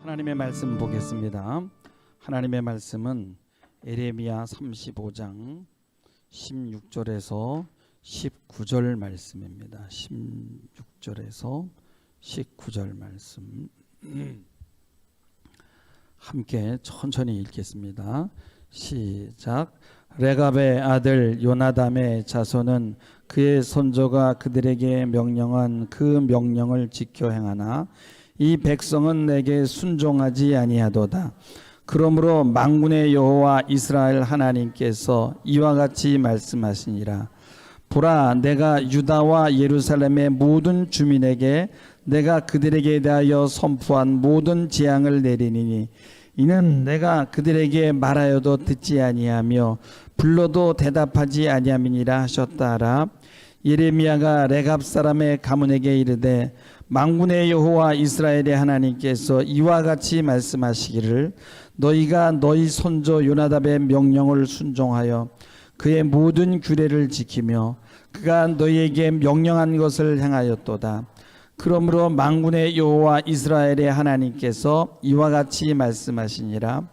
하나님의 말씀 보겠습니다. 하나님의 말씀은 에레미야 35장 16절에서 19절 말씀입니다. 16절에서 19절 말씀 함께 천천히 읽겠습니다. 시작. 레갑의 아들 요나담의 자손은 그의 손조가 그들에게 명령한 그 명령을 지켜 행하나 이 백성은 내게 순종하지 아니하도다. 그러므로 만군의 여호와 이스라엘 하나님께서 이와 같이 말씀하시니라. 보라, 내가 유다와 예루살렘의 모든 주민에게 내가 그들에게 대하여 선포한 모든 재앙을 내리니 이는 내가 그들에게 말하여도 듣지 아니하며 불러도 대답하지 아니함이니라 하셨다 하라. 예레미야가 레갑 사람의 가문에게 이르되 만군의 여호와 이스라엘의 하나님께서 이와 같이 말씀하시기를 너희가 너희 손조 요나답의 명령을 순종하여 그의 모든 규례를 지키며 그가 너희에게 명령한 것을 행하였도다. 그러므로 만군의 여호와 이스라엘의 하나님께서 이와 같이 말씀하시니라.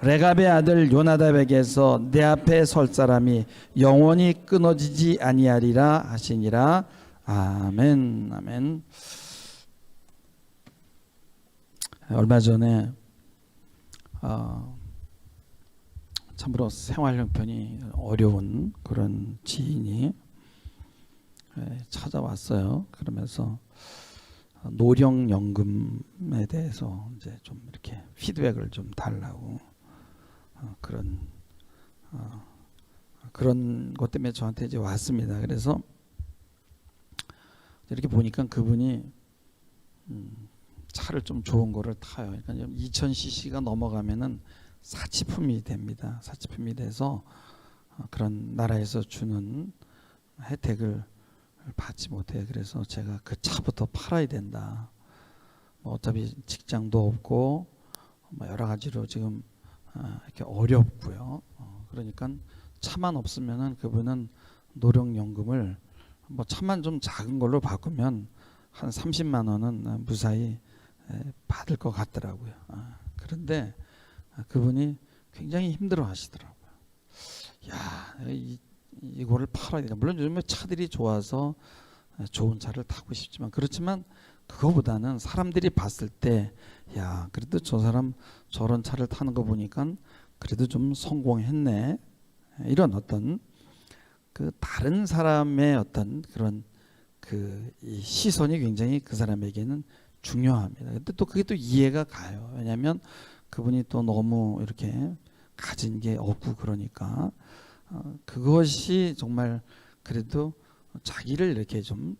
레갑의 아들 요나답에게서 내 앞에 설 사람이 영원히 끊어지지 아니하리라 하시니라. 아멘. 아멘. 얼마 전에 참으로 생활 형편이 어려운 그런 지인이 찾아왔어요. 그러면서 노령연금에 대해서 이제 좀 이렇게 피드백을 좀 달라고 그런 것 때문에 저한테 이제 왔습니다. 그래서 이렇게 보니까 그분이 차를 좀 좋은 거를 타요. 그러니까 2000cc가 넘어가면은 사치품이 됩니다. 사치품이 돼서 그런 나라에서 주는 혜택을 받지 못해요. 그래서 제가 그 차부터 팔아야 된다. 어차피 직장도 없고 여러 가지로 지금 이렇게 어렵고요. 그러니까 차만 없으면은 그분은 노령연금을 차만 좀 작은 걸로 바꾸면 한 30만 원은 무사히 받을 것 같더라고요. 그런데 그분이 굉장히 힘들어 하시더라고요. 야, 이거를 팔아야 되나. 물론 요즘에 차들이 좋아서 좋은 차를 타고 싶지만 그렇지만 그거보다는 사람들이 봤을 때 야, 그래도 저 사람 저런 차를 타는 거 보니까 그래도 좀 성공했네. 이런 어떤 그 다른 사람의 어떤 그런 이 시선이 굉장히 그 사람에게는 중요합니다. 근데 또 그게 또 이해가 가요. 왜냐하면 그분이 또 너무 이렇게 가진 게 없고 그러니까 그것이 정말 그래도 자기를 이렇게 좀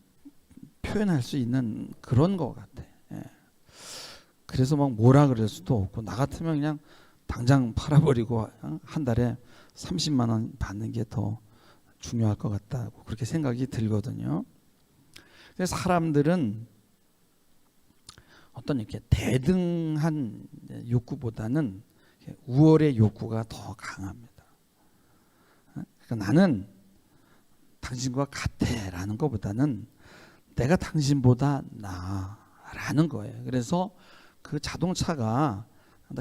표현할 수 있는 그런 것 같아. 예. 그래서 막 뭐라 그럴 수도 없고 나 같으면 그냥 당장 팔아버리고 한 달에 30만 원 받는 게 더 중요할 것 같다고 그렇게 생각이 들거든요. 그래서 사람들은 어떤 이렇게 대등한 욕구보다는 우월의 욕구가 더 강합니다. 그러니까 나는 당신과 같아라는 것보다는 내가 당신보다 나아라는 거예요. 그래서 그 자동차가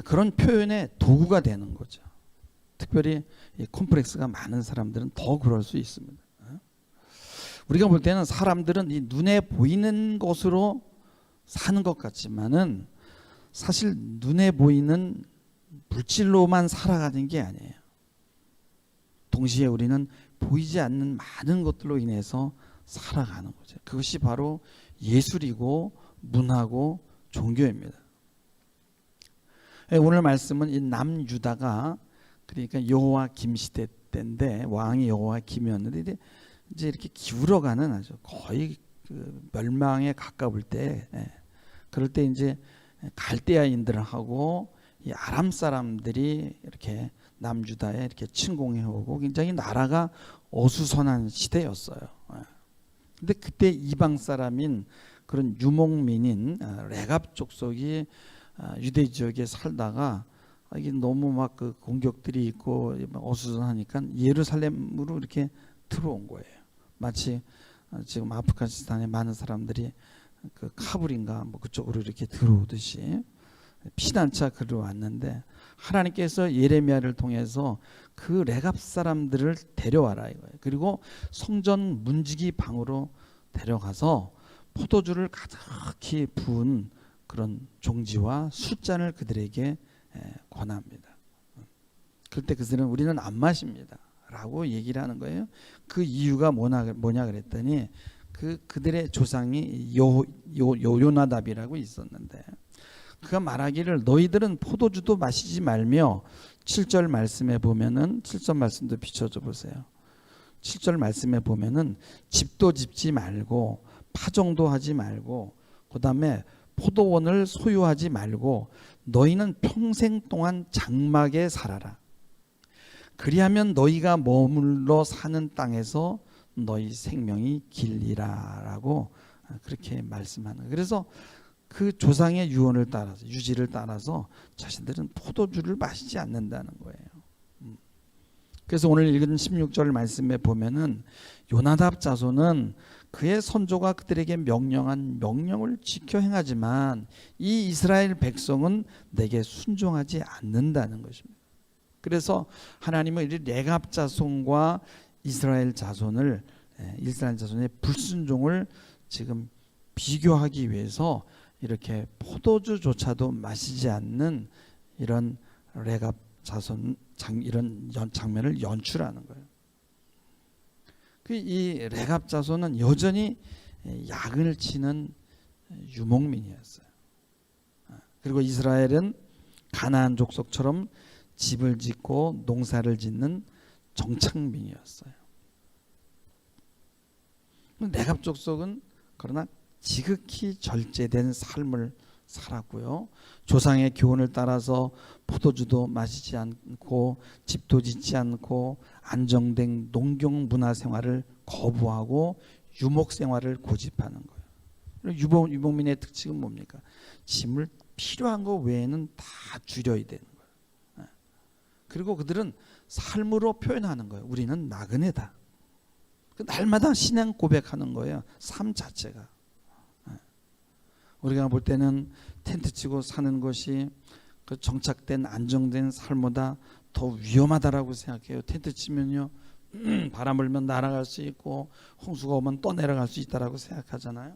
그런 표현의 도구가 되는 거죠. 특별히 이 콤플렉스가 많은 사람들은 더 그럴 수 있습니다. 우리가 볼 때는 사람들은 이 눈에 보이는 것으로 사는 것 같지만은 사실 눈에 보이는 물질로만 살아가는 게 아니에요. 동시에 우리는 보이지 않는 많은 것들로 인해서 살아가는 거죠. 그것이 바로 예술이고 문화고 종교입니다. 오늘 말씀은 이 남유다가 그러니까 여호와김 시대 때인데 왕이 여호와김이었는데 이제 이렇게 기울어가는 아주 거의 그 멸망에 가까울 때 그럴 때 이제 갈대아인들하고 이 아람 사람들이 이렇게 남유다에 이렇게 침공해 오고 굉장히 나라가 어수선한 시대였어요. 근데 그때 이방 사람인 그런 유목민인 레갑 족속이 유대 지역에 살다가 이게 너무 막 그 공격들이 있고 어수선하니까 예루살렘으로 이렇게 들어온 거예요. 마치 지금 아프가니스탄에 많은 사람들이 그 카불인가 그쪽으로 이렇게 들어오듯이 피난처 걸어왔는데 하나님께서 예레미야를 통해서 그 레갑 사람들을 데려와라 이거예요. 그리고 성전 문지기 방으로 데려가서 포도주를 가득히 부은 그런 종지와 숫잔을 그들에게 권합니다. 그때 그들은 우리는 안 마십니다 라고 얘기를 하는 거예요. 그 이유가 뭐냐 그랬더니 그들의 조상이 요나답이라고 있었는데 그가 말하기를 너희들은 포도주도 마시지 말며 7절 말씀에 보면은 7절 말씀도 비춰줘 보세요. 7절 말씀에 보면은 집도 짓지 말고 파종도 하지 말고 그다음에 포도원을 소유하지 말고 너희는 평생 동안 장막에 살아라. 그리하면 너희가 머물러 사는 땅에서 너희 생명이 길리라라고 그렇게 말씀하는 거예요. 그래서 그 조상의 유언을 따라서 유지를 따라서 자신들은 포도주를 마시지 않는다는 거예요. 그래서 오늘 읽은 16절 말씀에 보면은 요나답 자손은 그의 선조가 그들에게 명령한 명령을 지켜 행하지만 이 이스라엘 백성은 내게 순종하지 않는다는 것입니다. 그래서 하나님은 이 레갑 자손과 이스라엘 자손의 불순종을 지금 비교하기 위해서 이렇게 포도주조차도 마시지 않는 이런 레갑 자손 이런 장면을 연출하는 거예요. 이 레갑 자손은 여전히 야근을 치는 유목민이었어요. 그리고 이스라엘은 가나안 족속처럼 집을 짓고 농사를 짓는 정착민이었어요. 레갑 족속은 그러나 지극히 절제된 삶을 살았고요. 조상의 교훈을 따라서 포도주도 마시지 않고 집도 짓지 않고 안정된 농경 문화 생활을 거부하고 유목 생활을 고집하는 거예요. 유목민의 특징은 뭡니까? 짐을 필요한 거 외에는 다 줄여야 되는 거예요. 그리고 그들은 삶으로 표현하는 거예요. 우리는 나그네다. 날마다 신앙 고백하는 거예요. 삶 자체가. 우리가 볼 때는 텐트 치고 사는 것이 그 정착된 안정된 삶보다 더 위험하다라고 생각해요. 텐트 치면요 바람 불면 날아갈 수 있고 홍수가 오면 또 내려갈 수 있다라고 생각하잖아요.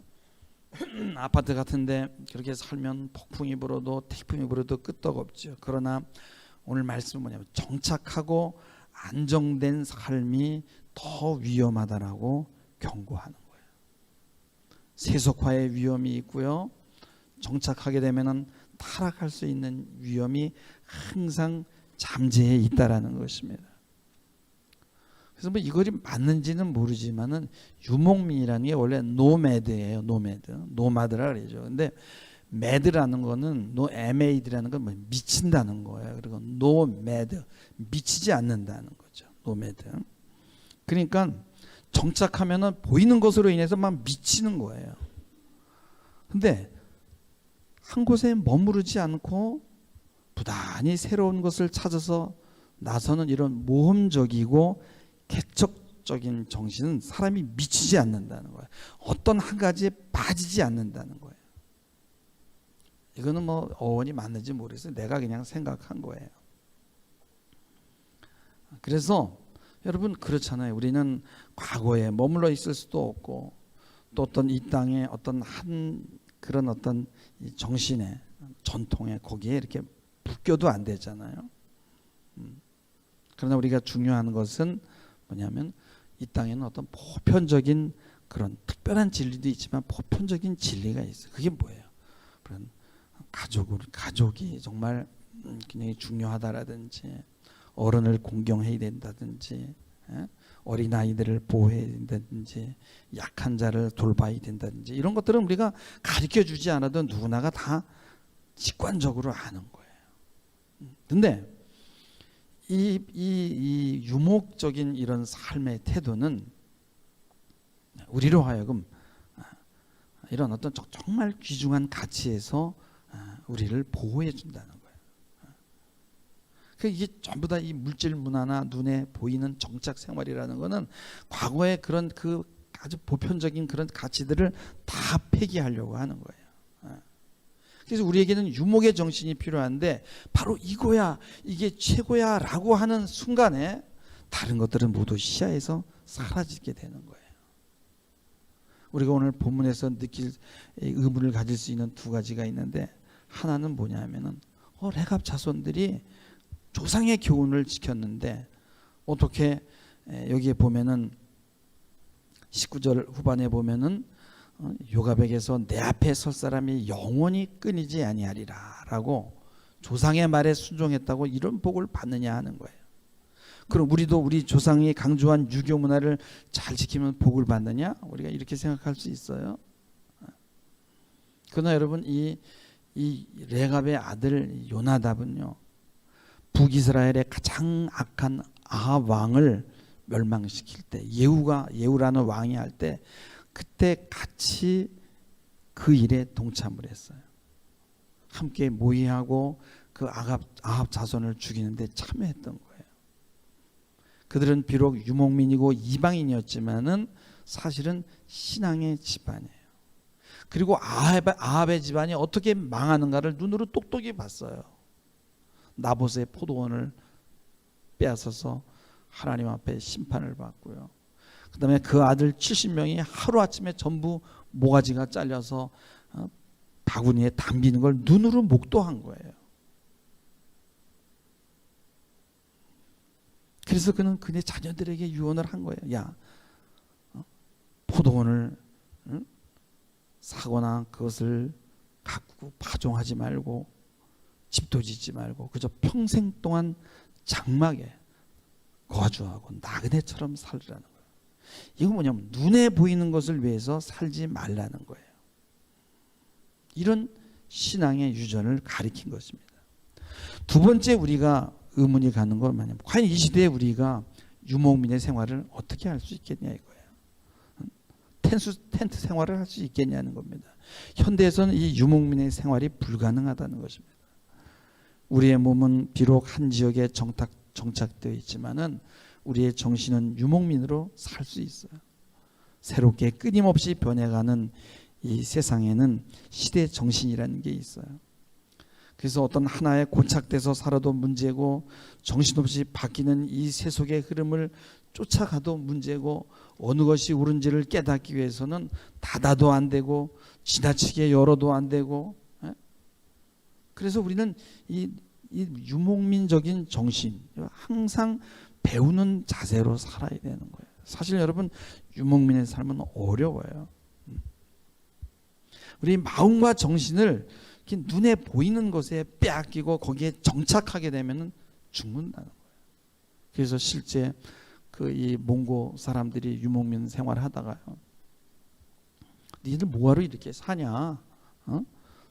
아파트 같은데 그렇게 살면 폭풍이 불어도 태풍이 불어도 끄떡없죠. 그러나 오늘 말씀은 뭐냐면 정착하고 안정된 삶이 더 위험하다라고 경고하는 거예요. 세속화의 위험이 있고요. 정착하게 되면은 타락할 수 있는 위험이 항상 잠재해 있다라는 것입니다. 그래서 뭐 이것이 맞는지는 모르지만은 유목민이라는 게 원래 노매드예요. 노마드라 그러죠. 근데 매드라는 거는 MAD라는 건 뭐 미친다는 거예요. 그리고 노매드 미치지 않는다는 거죠. 노매드. 그러니까 정착하면은 보이는 것으로 인해서 막 미치는 거예요. 근데 한 곳에 머무르지 않고 부단히 새로운 것을 찾아서 나서는 이런 모험적이고 개척적인 정신은 사람이 미치지 않는다는 거예요. 어떤 한 가지에 빠지지 않는다는 거예요. 이거는 뭐 어원이 맞는지 모르겠어요. 내가 그냥 생각한 거예요. 그래서 여러분 그렇잖아요. 우리는 과거에 머물러 있을 수도 없고 또 어떤 이 땅에 어떤 한 그런 어떤 정신에 전통에 거기에 이렇게 묶여도 안 되잖아요. 그러나 우리가 중요한 것은 뭐냐면 이 땅에는 어떤 보편적인 그런 특별한 진리도 있지만 보편적인 진리가 있어요. 그게 뭐예요? 그런 가족이 정말 굉장히 중요하다라든지 어른을 공경해야 된다든지 어린아이들을 보호해야 된다든지 약한 자를 돌봐야 된다든지 이런 것들은 우리가 가르쳐주지 않아도 누구나가 다 직관적으로 아는 거예요. 근데 이 유목적인 이런 삶의 태도는 우리로 하여금 이런 어떤 정말 귀중한 가치에서 우리를 보호해 준다는 거예요. 이게 전부 다 이 물질 문화나 눈에 보이는 정착 생활이라는 거는 과거의 그런 그 아주 보편적인 그런 가치들을 다 폐기하려고 하는 거예요. 그래서 우리에게는 유목의 정신이 필요한데 바로 이거야, 이게 최고야 라고 하는 순간에 다른 것들은 모두 시야에서 사라지게 되는 거예요. 우리가 오늘 본문에서 느낄 의문을 가질 수 있는 두 가지가 있는데, 하나는 뭐냐면은 레갑 자손들이 조상의 교훈을 지켰는데 어떻게, 여기에 보면은 19절 후반에 보면은 요가백에서 내 앞에 설 사람이 영원히 끊이지 아니하리라 라고 조상의 말에 순종했다고 이런 복을 받느냐 하는 거예요. 그럼 우리도 우리 조상이 강조한 유교 문화를 잘 지키면 복을 받느냐? 우리가 이렇게 생각할 수 있어요. 그러나 여러분, 이 레갑의 아들 요나답은요, 북이스라엘의 가장 악한 아합 왕을 멸망시킬 때, 예후라는 왕이 할 때 그때 같이 그 일에 동참을 했어요. 함께 모의하고 그 아합 자손을 죽이는데 참여했던 거예요. 그들은 비록 유목민이고 이방인이었지만은 사실은 신앙의 집안이에요. 그리고 아합의 집안이 어떻게 망하는가를 눈으로 똑똑히 봤어요. 나봇의 포도원을 빼앗아서 하나님 앞에 심판을 받고요. 그 다음에 그 아들 70명이 하루아침에 전부 모가지가 잘려서 바구니에 담기는 걸 눈으로 목도한 거예요. 그래서 그는 그의 자녀들에게 유언을 한 거예요. 야, 포도원을 사거나 그것을 가꾸고 파종하지 말고 집도 짓지 말고 그저 평생 동안 장막에 거주하고 나그네처럼 살으라는 거예요. 이건 뭐냐면 눈에 보이는 것을 위해서 살지 말라는 거예요. 이런 신앙의 유전을 가리킨 것입니다. 두 번째 우리가 의문이 가는 건 뭐냐면, 과연 이 시대에 우리가 유목민의 생활을 어떻게 할 수 있겠냐 이거예요. 텐트 생활을 할 수 있겠냐는 겁니다. 현대에서는 이 유목민의 생활이 불가능하다는 것입니다. 우리의 몸은 비록 한 지역에 정착되어 있지만은 우리의 정신은 유목민으로 살 수 있어요. 새롭게 끊임없이 변해가는 이 세상에는 시대 정신이라는 게 있어요. 그래서 어떤 하나에 고착돼서 살아도 문제고, 정신없이 바뀌는 이 세속의 흐름을 쫓아가도 문제고, 어느 것이 옳은지를 깨닫기 위해서는 닫아도 안 되고 지나치게 열어도 안 되고. 그래서 우리는 이 유목민적인 정신, 항상 배우는 자세로 살아야 되는 거예요. 사실 여러분, 유목민의 삶은 어려워요. 우리 마음과 정신을 눈에 보이는 것에 빼앗기고 거기에 정착하게 되면 죽는다는 거예요. 그래서 실제 이 몽고 사람들이 유목민 생활하다가요, 니들 뭐하러 이렇게 사냐?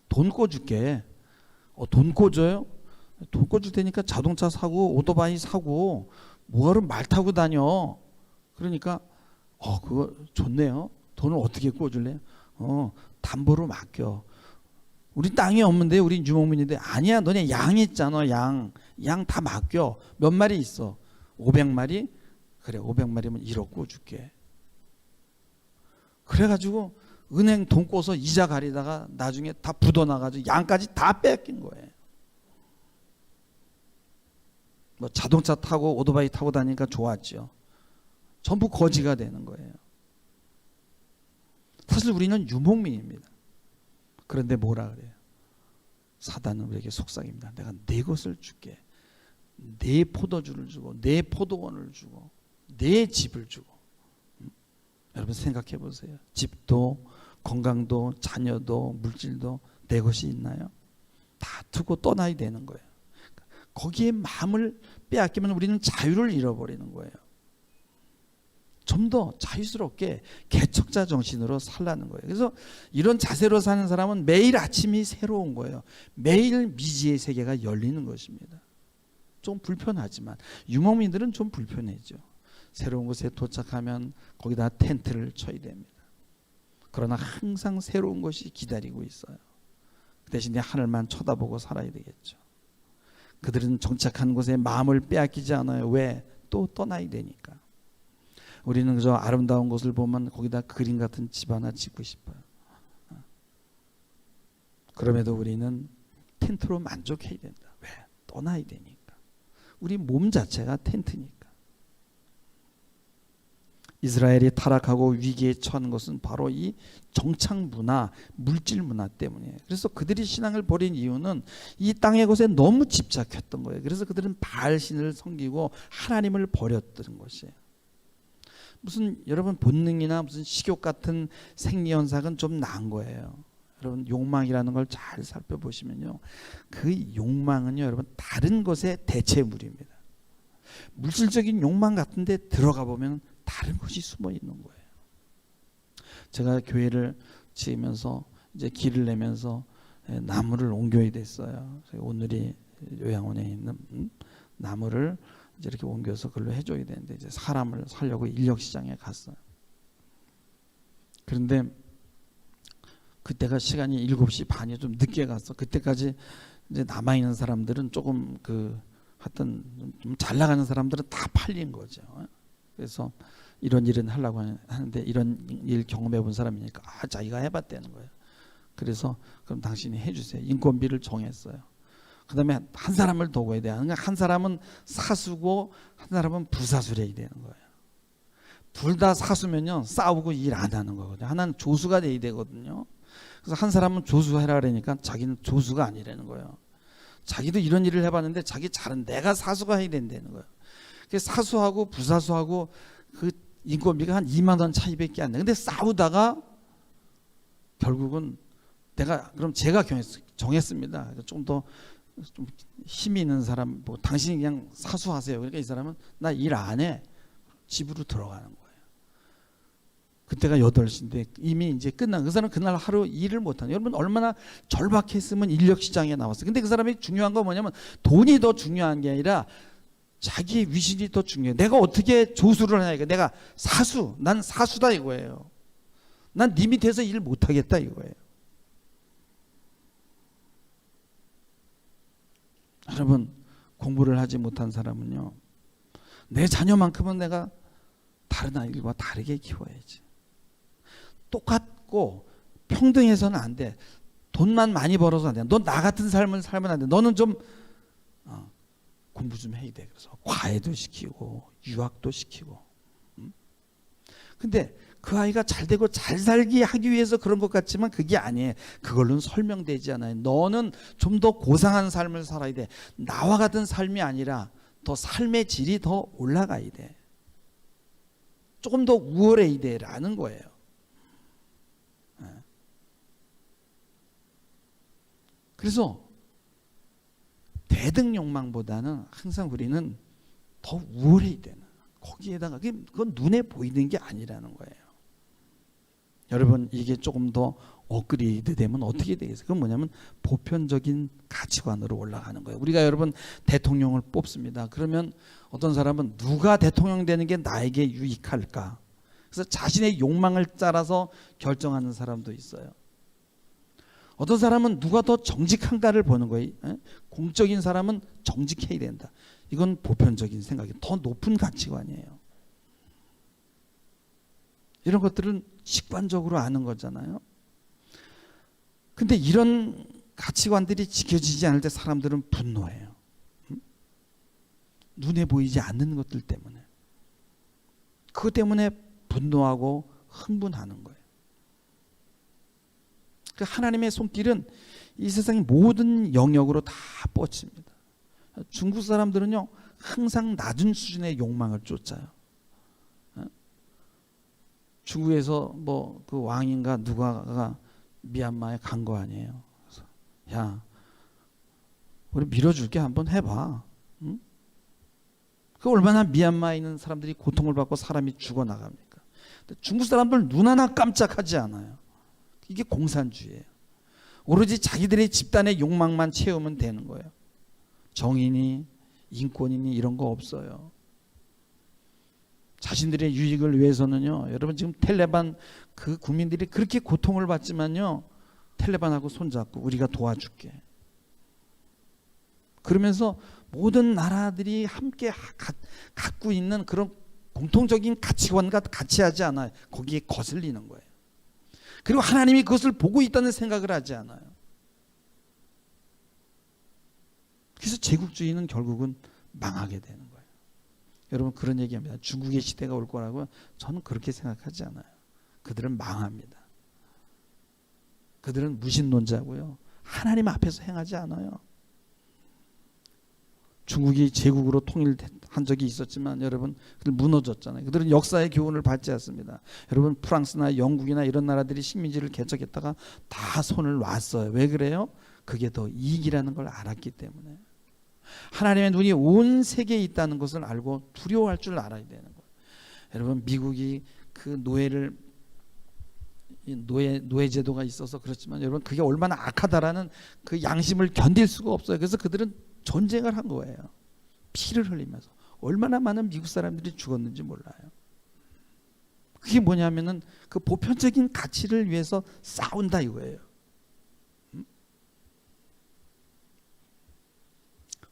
돈 꿔줄게. 돈 꿔줘요? 돈 꿔줄 테니까 자동차 사고 오토바이 사고 뭐하러 말 타고 다녀? 그러니까 그거 좋네요. 돈을 어떻게 꿔줄래? 담보로 맡겨. 우리 땅이 없는데 우리 유목민인데. 아니야, 너네 양 있잖아. 양 다 맡겨. 몇 마리 있어? 500마리? 그래, 500마리면 1억 꿔줄게. 그래가지고 은행 돈 꿔서 이자 가리다가 나중에 다 부도나가지고 양까지 다 뺏긴 거예요. 뭐 자동차 타고 오토바이 타고 다니니까 좋았죠. 전부 거지가 되는 거예요. 사실 우리는 유목민입니다. 그런데 뭐라 그래요? 사단은 우리에게 속삭입니다. 내가 내 것을 줄게. 내 포도주를 주고 내 포도원을 주고 내 집을 주고. 여러분 생각해 보세요. 집도 건강도 자녀도 물질도 내 것이 있나요? 다 두고 떠나야 되는 거예요. 거기에 마음을 빼앗기면 우리는 자유를 잃어버리는 거예요. 좀 더 자유스럽게 개척자 정신으로 살라는 거예요. 그래서 이런 자세로 사는 사람은 매일 아침이 새로운 거예요. 매일 미지의 세계가 열리는 것입니다. 좀 불편하지만 유목민들은 좀 불편해죠. 새로운 곳에 도착하면 거기다 텐트를 쳐야 됩니다. 그러나 항상 새로운 것이 기다리고 있어요. 그 대신에 하늘만 쳐다보고 살아야 되겠죠. 그들은 정착한 곳에 마음을 빼앗기지 않아요. 왜? 또 떠나야 되니까. 우리는 그저 아름다운 곳을 보면 거기다 그림 같은 집 하나 짓고 싶어요. 그럼에도 우리는 텐트로 만족해야 된다. 왜? 떠나야 되니까. 우리 몸 자체가 텐트니까. 이스라엘이 타락하고 위기에 처한 것은 바로 이 정착 문화, 물질 문화 때문이에요. 그래서 그들이 신앙을 버린 이유는 이 땅의 것에 너무 집착했던 거예요. 그래서 그들은 바알신을 섬기고 하나님을 버렸던 것이에요. 무슨 여러분 본능이나 무슨 식욕 같은 생리현상은 좀 나은 거예요. 여러분 욕망이라는 걸 잘 살펴보시면요, 그 욕망은요 여러분 다른 것의 대체물입니다. 물질적인 욕망 같은데 들어가 보면 다른 것이 숨어 있는 거예요. 제가 교회를 지으면서 이제 길을 내면서 나무를 옮겨야 됐어요. 오늘이 요양원에 있는 나무를 이제 이렇게 옮겨서 그걸로 해줘야 되는데 이제 사람을 살려고 인력 시장에 갔어요. 그런데 그때가 시간이 7시 반이 좀 늦게 갔어. 그때까지 이제 남아 있는 사람들은 조금 하여튼 좀 잘 나가는 사람들은 다 팔린 거죠. 그래서 이런 일은 하려고 하는데 이런 일 경험해 본 사람이니까 자기가 해봤다는 거예요. 그래서 그럼 당신이 해주세요. 인건비를 정했어요. 그 다음에 한 사람을 더 구해야 돼요. 그러니까 한 사람은 사수고 한 사람은 부사수를 해야 되는 거예요. 둘 다 사수면요 싸우고 일 안 하는 거거든요. 하나는 조수가 돼야 되거든요. 그래서 한 사람은 조수해라 그러니까 자기는 조수가 아니라는 거예요. 자기도 이런 일을 해봤는데 자기 잘은 내가 사수가 해야 된다는 거예요. 그래서 사수하고 부사수하고 그 인건비가 한 2만 원 차이밖에 안 돼. 근데 싸우다가 결국은 그럼 제가 정했습니다. 좀 더 좀 힘이 있는 사람, 뭐 당신이 그냥 사수하세요. 그러니까 이 사람은 나 일 안 해. 집으로 들어가는 거예요. 그때가 8시인데 이미 이제 끝난, 그 사람은 그날 하루 일을 못하는. 여러분 얼마나 절박했으면 인력 시장에 나왔어요. 근데 그 사람이 중요한 건 뭐냐면 돈이 더 중요한 게 아니라 자기의 위신이 더 중요해요. 내가 어떻게 조수를 하냐. 내가 난 사수다 이거예요. 난 네 밑에서 일 못하겠다 이거예요. 여러분 공부를 하지 못한 사람은요, 내 자녀만큼은 내가 다른 아이들과 다르게 키워야지. 똑같고 평등해서는 안 돼. 돈만 많이 벌어서 안 돼. 너 나 같은 삶을 살면 안 돼. 너는 좀 공부 좀 해야 돼. 그래서 과외도 시키고 유학도 시키고. 근데 그 아이가 잘 되고 잘 살기 하기 위해서 그런 것 같지만 그게 아니에요. 그걸로는 설명되지 않아요. 너는 좀 더 고상한 삶을 살아야 돼. 나와 같은 삶이 아니라 더 삶의 질이 더 올라가야 돼. 조금 더 우월해야 돼라는 거예요. 그래서 대등 욕망보다는 항상 우리는 더 우월해야 되는, 거기에다가 그건 눈에 보이는 게 아니라는 거예요. 여러분 이게 조금 더 업그레이드 되면 어떻게 되겠어요? 그건 뭐냐면 보편적인 가치관으로 올라가는 거예요. 우리가 여러분 대통령을 뽑습니다. 그러면 어떤 사람은 누가 대통령 되는 게 나에게 유익할까? 그래서 자신의 욕망을 따라서 결정하는 사람도 있어요. 어떤 사람은 누가 더 정직한가를 보는 거예요. 공적인 사람은 정직해야 된다. 이건 보편적인 생각이에요. 더 높은 가치관이에요. 이런 것들은 직관적으로 아는 거잖아요. 근데 이런 가치관들이 지켜지지 않을 때 사람들은 분노해요. 눈에 보이지 않는 것들 때문에. 그것 때문에 분노하고 흥분하는 거예요. 하나님의 손길은 이 세상의 모든 영역으로 다 뻗칩니다. 중국 사람들은요 항상 낮은 수준의 욕망을 쫓아요. 중국에서 뭐 그 왕인가 누가가 미얀마에 간 거 아니에요. 그래서 야 우리 밀어줄게, 한번 해봐. 응? 그 얼마나 미얀마에 있는 사람들이 고통을 받고 사람이 죽어나갑니까? 근데 중국 사람들 눈 하나 깜짝하지 않아요. 이게 공산주의예요. 오로지 자기들의 집단의 욕망만 채우면 되는 거예요. 정의니 인권이니 이런 거 없어요. 자신들의 유익을 위해서는요, 여러분 지금 텔레반 그 국민들이 그렇게 고통을 받지만요, 텔레반하고 손잡고 우리가 도와줄게. 그러면서 모든 나라들이 함께 갖고 있는 그런 공통적인 가치관과 같이 하지 않아요. 거기에 거슬리는 거예요. 그리고 하나님이 그것을 보고 있다는 생각을 하지 않아요. 그래서 제국주의는 결국은 망하게 되는 거예요. 여러분 그런 얘기합니다. 중국의 시대가 올 거라고 저는 그렇게 생각하지 않아요. 그들은 망합니다. 그들은 무신론자고요. 하나님 앞에서 행하지 않아요. 중국이 제국으로 통일한 적이 있었지만 여러분 그들 무너졌잖아요. 그들은 역사의 교훈을 받지 않습니다. 여러분 프랑스나 영국이나 이런 나라들이 식민지를 개척했다가 다 손을 놨어요. 왜 그래요? 그게 더 이익이라는 걸 알았기 때문에. 하나님의 눈이 온 세계에 있다는 것을 알고 두려워할 줄 알아야 되는 거예요. 여러분 미국이 그 노예 제도가 있어서 그렇지만 여러분 그게 얼마나 악하다라는 그 양심을 견딜 수가 없어요. 그래서 그들은 전쟁을 한 거예요. 피를 흘리면서. 얼마나 많은 미국 사람들이 죽었는지 몰라요. 그게 뭐냐면은 그 보편적인 가치를 위해서 싸운다 이거예요.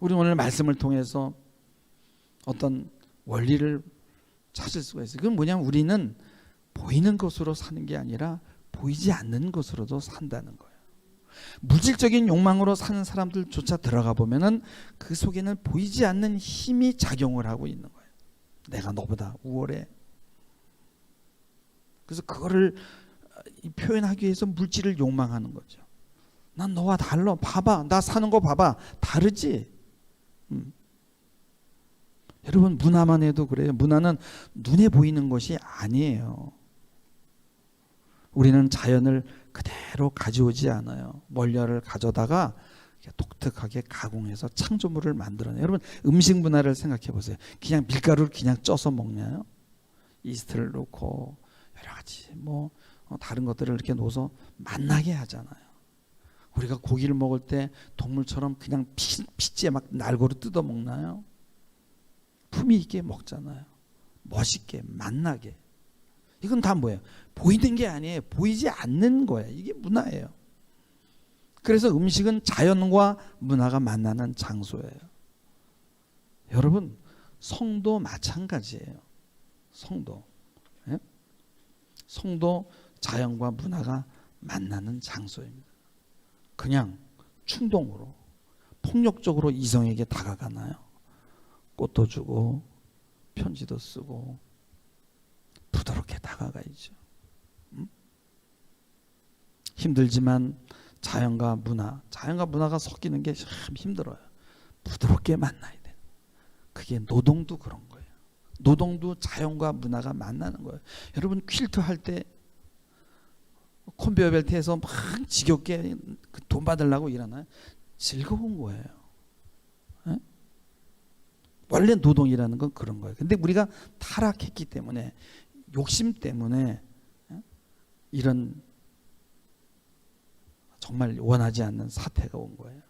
우리 오늘 말씀을 통해서 어떤 원리를 찾을 수가 있어요. 그건 뭐냐면 우리는 보이는 것으로 사는 게 아니라 보이지 않는 것으로도 산다는 거예요. 물질적인 욕망으로 사는 사람들조차 들어가 보면은 그 속에는 보이지 않는 힘이 작용을 하고 있는 거예요. 내가 너보다 우월해. 그래서 그거를 표현하기 위해서 물질을 욕망하는 거죠. 난 너와 달라. 봐봐. 나 사는 거 봐봐. 다르지? 여러분 문화만 해도 그래요. 문화는 눈에 보이는 것이 아니에요. 우리는 자연을 그대로 가져오지 않아요. 원료를 가져다가 독특하게 가공해서 창조물을 만들어내요. 여러분 음식 문화를 생각해 보세요. 그냥 밀가루를 그냥 쪄서 먹나요? 이스트를 넣고 여러 가지 다른 것들을 이렇게 넣어서 맛나게 하잖아요. 우리가 고기를 먹을 때 동물처럼 그냥 피지에 막 날고로 뜯어 먹나요? 품위 있게 먹잖아요. 멋있게 맛나게. 이건 다 뭐예요? 보이는 게 아니에요. 보이지 않는 거예요. 이게 문화예요. 그래서 음식은 자연과 문화가 만나는 장소예요. 여러분 성도 마찬가지예요. 성도. 예? 성도 자연과 문화가 만나는 장소입니다. 그냥 충동으로 폭력적으로 이성에게 다가가나요? 꽃도 주고 편지도 쓰고 부드럽게 다가가야죠. 힘들지만 자연과 문화가 섞이는 게 참 힘들어요. 부드럽게 만나야 돼. 그게 노동도 그런 거예요. 노동도 자연과 문화가 만나는 거예요. 여러분 퀼트 할 때 컨베이어 벨트에서 막 지겹게 돈 받으려고 일하나요? 즐거운 거예요. 에? 원래 노동이라는 건 그런 거예요. 근데 우리가 타락했기 때문에 욕심 때문에 이런 정말 원하지 않는 사태가 온 거예요.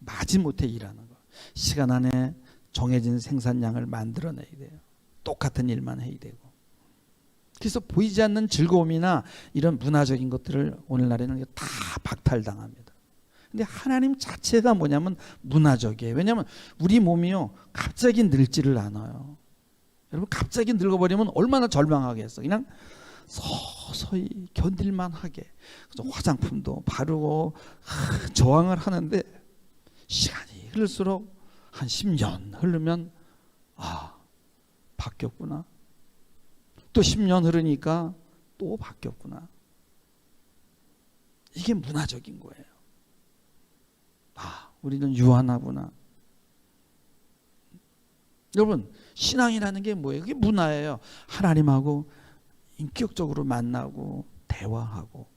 마지못해 일하는 거. 시간 안에 정해진 생산량을 만들어내야 돼요. 똑같은 일만 해야 되고. 그래서 보이지 않는 즐거움이나 이런 문화적인 것들을 오늘날에는 다 박탈당합니다. 근데 하나님 자체가 뭐냐면 문화적이에요. 왜냐하면 우리 몸이요 갑자기 늙지를 않아요. 여러분 갑자기 늙어버리면 얼마나 절망하겠어. 그냥 서서히 견딜만 하게 화장품도 바르고 저항을 하는데 시간이 흐를수록 한 10년 흐르면 바뀌었구나. 또 10년 흐르니까 또 바뀌었구나. 이게 문화적인 거예요. 우리는 유한하구나. 여러분 신앙이라는 게 뭐예요? 그게 문화예요. 하나님하고 인격적으로 만나고 대화하고.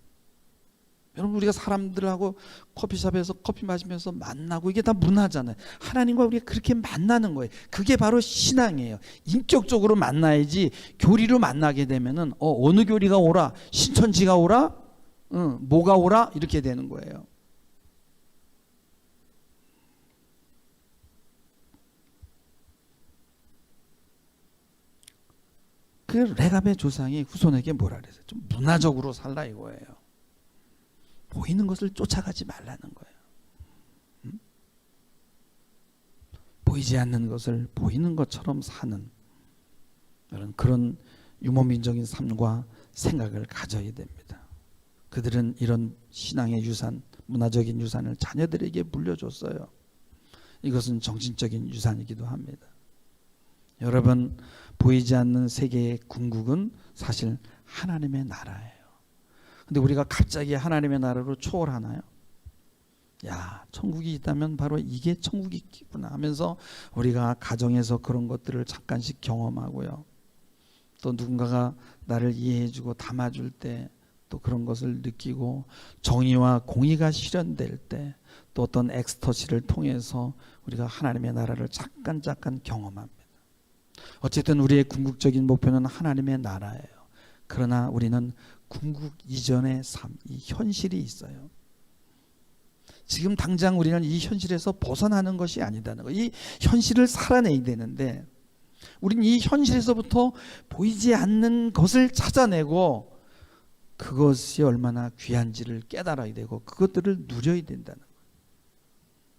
여러분 우리가 사람들하고 커피숍에서 커피 마시면서 만나고 이게 다 문화잖아요. 하나님과 우리가 그렇게 만나는 거예요. 그게 바로 신앙이에요. 인격적으로 만나야지 교리로 만나게 되면은 어느 교리가 오라? 신천지가 오라? 뭐가 오라? 이렇게 되는 거예요. 그 레갑의 조상이 후손에게 뭐라 그랬어요? 좀 문화적으로 살라 이거예요. 보이는 것을 쫓아가지 말라는 거예요. 보이지 않는 것을 보이는 것처럼 사는 그런 유목민적인 삶과 생각을 가져야 됩니다. 그들은 이런 신앙의 유산, 문화적인 유산을 자녀들에게 물려줬어요. 이것은 정신적인 유산이기도 합니다. 여러분, 보이지 않는 세계의 궁극은 사실 하나님의 나라예요. 근데 우리가 갑자기 하나님의 나라로 초월하나요? 야, 천국이 있다면 바로 이게 천국이 있구나 하면서 우리가 가정에서 그런 것들을 잠깐씩 경험하고요. 또 누군가가 나를 이해해주고 담아줄 때 또 그런 것을 느끼고, 정의와 공의가 실현될 때 또 어떤 엑스터시를 통해서 우리가 하나님의 나라를 잠깐 경험합니다. 어쨌든 우리의 궁극적인 목표는 하나님의 나라예요. 그러나 우리는 궁극 이전의 삶, 이 현실이 있어요. 지금 당장 우리는 이 현실에서 벗어나는 것이 아니다는 거. 이 현실을 살아내야 되는데 우리는 이 현실에서부터 보이지 않는 것을 찾아내고 그것이 얼마나 귀한지를 깨달아야 되고 그것들을 누려야 된다는 거예요.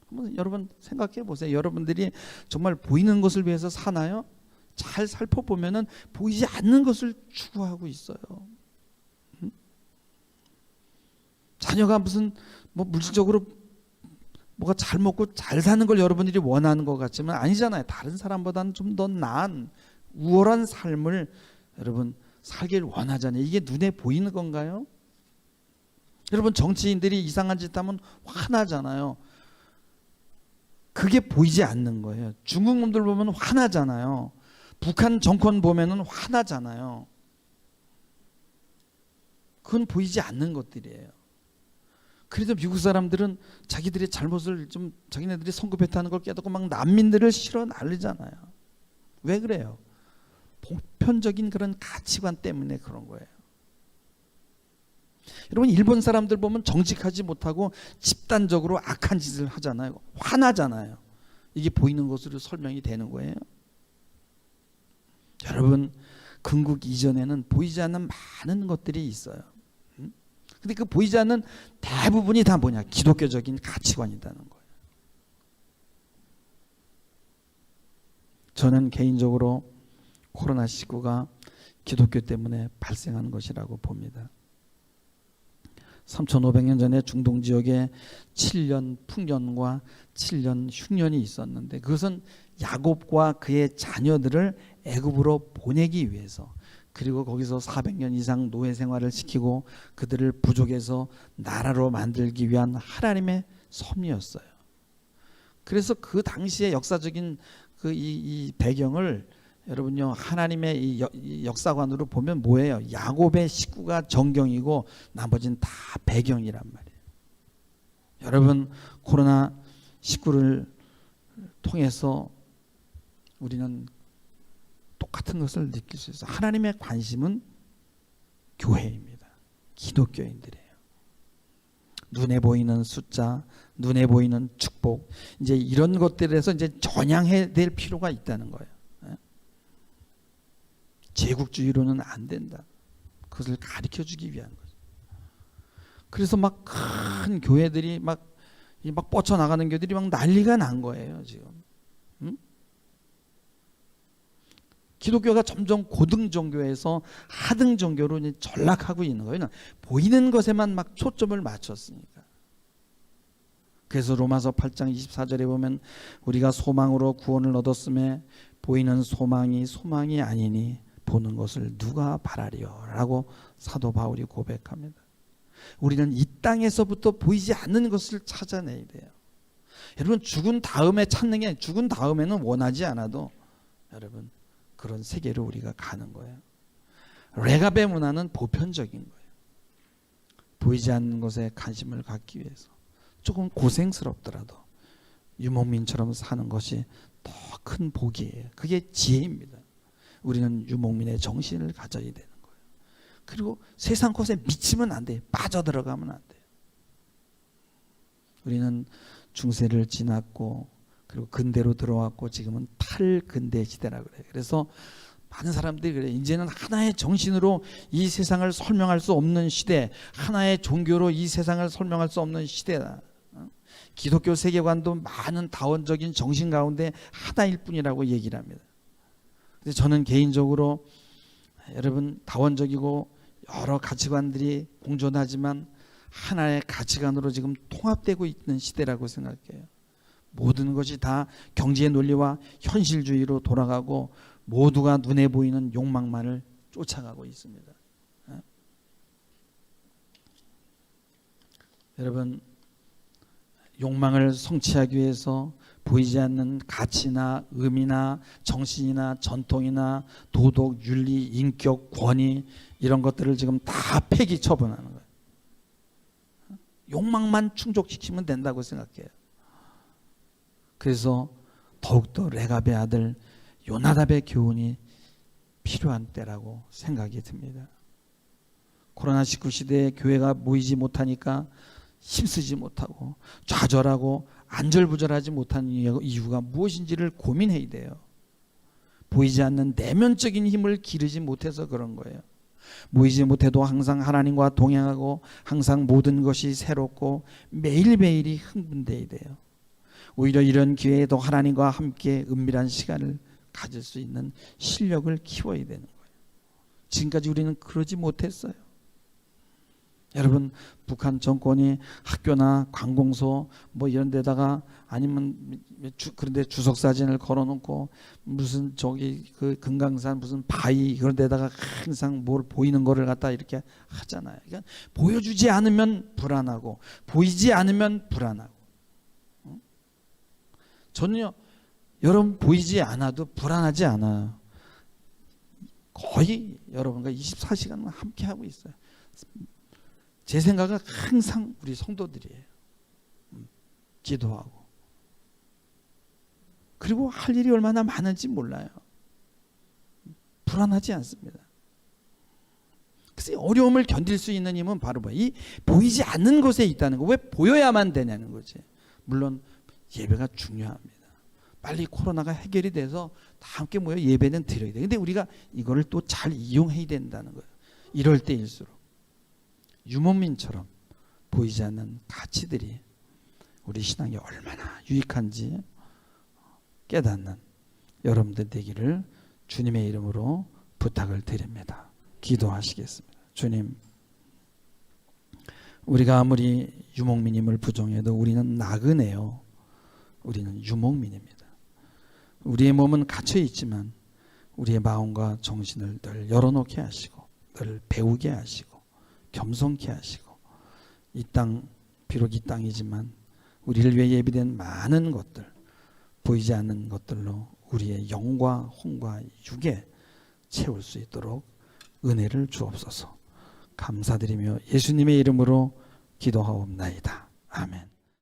한번 여러분 생각해 보세요. 여러분들이 정말 보이는 것을 위해서 사나요? 잘 살펴보면은 보이지 않는 것을 추구하고 있어요. 자녀가 무슨 물질적으로 뭐가 잘 먹고 잘 사는 걸 여러분들이 원하는 것 같지만 아니잖아요. 다른 사람보다는 좀 더 나은 우월한 삶을 여러분 살길 원하잖아요. 이게 눈에 보이는 건가요? 여러분, 정치인들이 이상한 짓 하면 화나잖아요. 그게 보이지 않는 거예요. 중국 놈들 보면 화나잖아요. 북한 정권 보면은 화나잖아요. 그건 보이지 않는 것들이에요. 그래도 미국 사람들은 자기들의 잘못을 좀 자기네들이 성급했다는 걸 깨닫고 막 난민들을 실어 날리잖아요. 왜 그래요? 보편적인 그런 가치관 때문에 그런 거예요. 여러분, 일본 사람들 보면 정직하지 못하고 집단적으로 악한 짓을 하잖아요. 화나잖아요. 이게 보이는 것으로 설명이 되는 거예요. 여러분, 궁극 이전에는 보이지 않는 많은 것들이 있어요. 근데 그 보이지 않는 대부분이 다 뭐냐? 기독교적인 가치관이라는 거예요. 저는 개인적으로 코로나19가 기독교 때문에 발생한 것이라고 봅니다. 3500년 전에 중동 지역에 7년 풍년과 7년 흉년이 있었는데 그것은 야곱과 그의 자녀들을 애굽으로 보내기 위해서, 그리고 거기서 400년 이상 노예 생활을 시키고 그들을 부족에서 나라로 만들기 위한 하나님의 섭리였어요. 그래서 그 당시의 역사적인 이 배경을 여러분요, 하나님의 이 역사관으로 보면 뭐예요? 야곱의 식구가 정경이고 나머지는 다 배경이란 말이에요. 여러분, 코로나19를 통해서 우리는 똑같은 것을 느낄 수 있어요. 하나님의 관심은 교회입니다. 기독교인들이에요. 눈에 보이는 숫자, 눈에 보이는 축복, 이제 이런 것들에서 이제 전향해야 될 필요가 있다는 거예요. 제국주의로는 안 된다. 그것을 가르쳐주기 위한 거죠. 그래서 막 큰 교회들이 막 뻗쳐나가는 교회들이 막 난리가 난 거예요, 지금. 기독교가 점점 고등 종교에서 하등 종교로 전락하고 있는 거예요. 보이는 것에만 막 초점을 맞췄으니까. 그래서 로마서 8장 24절에 보면 우리가 소망으로 구원을 얻었음에 보이는 소망이 아니니 보는 것을 누가 바라리요? 라고 사도 바울이 고백합니다. 우리는 이 땅에서부터 보이지 않는 것을 찾아내야 돼요. 여러분, 죽은 다음에 찾는 게, 죽은 다음에는 원하지 않아도 여러분 그런 세계로 우리가 가는 거예요. 레갑의 문화는 보편적인 거예요. 보이지 않는 것에 관심을 갖기 위해서 조금 고생스럽더라도 유목민처럼 사는 것이 더 큰 복이에요. 그게 지혜입니다. 우리는 유목민의 정신을 가져야 되는 거예요. 그리고 세상 것에 미치면 안 돼요. 빠져들어가면 안 돼요. 우리는 중세를 지났고 그리고 근대로 들어왔고 지금은 탈근대 시대라고 그래요. 그래서 많은 사람들이 그래요. 이제는 하나의 정신으로 이 세상을 설명할 수 없는 시대, 하나의 종교로 이 세상을 설명할 수 없는 시대다. 기독교 세계관도 많은 다원적인 정신 가운데 하나일 뿐이라고 얘기를 합니다. 그래서 저는 개인적으로 여러분, 다원적이고 여러 가치관들이 공존하지만 하나의 가치관으로 지금 통합되고 있는 시대라고 생각해요. 모든 것이 다 경제의 논리와 현실주의로 돌아가고 모두가 눈에 보이는 욕망만을 쫓아가고 있습니다. 여러분, 욕망을 성취하기 위해서 보이지 않는 가치나 의미나 정신이나 전통이나 도덕, 윤리, 인격, 권위 이런 것들을 지금 다 폐기 처분하는 거예요. 욕망만 충족시키면 된다고 생각해요. 그래서 더욱더 레갑의 아들 요나답의 교훈이 필요한 때라고 생각이 듭니다. 코로나19 시대에 교회가 모이지 못하니까 힘쓰지 못하고 좌절하고 안절부절하지 못하는 이유가 무엇인지를 고민해야 돼요. 보이지 않는 내면적인 힘을 기르지 못해서 그런 거예요. 모이지 못해도 항상 하나님과 동행하고 항상 모든 것이 새롭고 매일매일이 흥분돼야 돼요. 오히려 이런 기회에도 하나님과 함께 은밀한 시간을 가질 수 있는 실력을 키워야 되는 거예요. 지금까지 우리는 그러지 못했어요. 여러분, 북한 정권이 학교나 관공서 뭐 이런 데다가 아니면 그런데 주석 사진을 걸어놓고 무슨 저기 그 금강산 무슨 바위 그런 데다가 항상 뭘 보이는 거를 갖다 이렇게 하잖아요. 그러니까 보여주지 않으면 불안하고 보이지 않으면 불안하고. 저는요, 여러분 보이지 않아도 불안하지 않아요. 거의 여러분과 24시간 함께 하고 있어요. 제 생각은 항상 우리 성도들이에요. 기도하고. 그리고 할 일이 얼마나 많은지 몰라요. 불안하지 않습니다. 그래서 어려움을 견딜 수 있는 힘은 바로 이 보이지 않는 곳에 있다는 거. 왜 보여야만 되냐는 거지. 물론 예배가 중요합니다. 빨리 코로나가 해결이 돼서 다 함께 모여 예배는 드려야 돼. 근데 우리가 이거를 또 잘 이용해야 된다는 거예요. 이럴 때일수록. 유목민처럼 보이지 않는 가치들이 우리 신앙에 얼마나 유익한지 깨닫는 여러분들 되기를 주님의 이름으로 부탁을 드립니다. 기도하시겠습니다. 주님, 우리가 아무리 유목민임을 부정해도 우리는 나그네요. 우리는 유목민입니다. 우리의 몸은 갇혀 있지만 우리의 마음과 정신을 늘 열어놓게 하시고 늘 배우게 하시고 겸손케 하시고 이 땅, 비록 이 땅이지만 우리를 위해 예비된 많은 것들, 보이지 않는 것들로 우리의 영과 혼과 육에 채울 수 있도록 은혜를 주옵소서. 감사드리며 예수님의 이름으로 기도하옵나이다.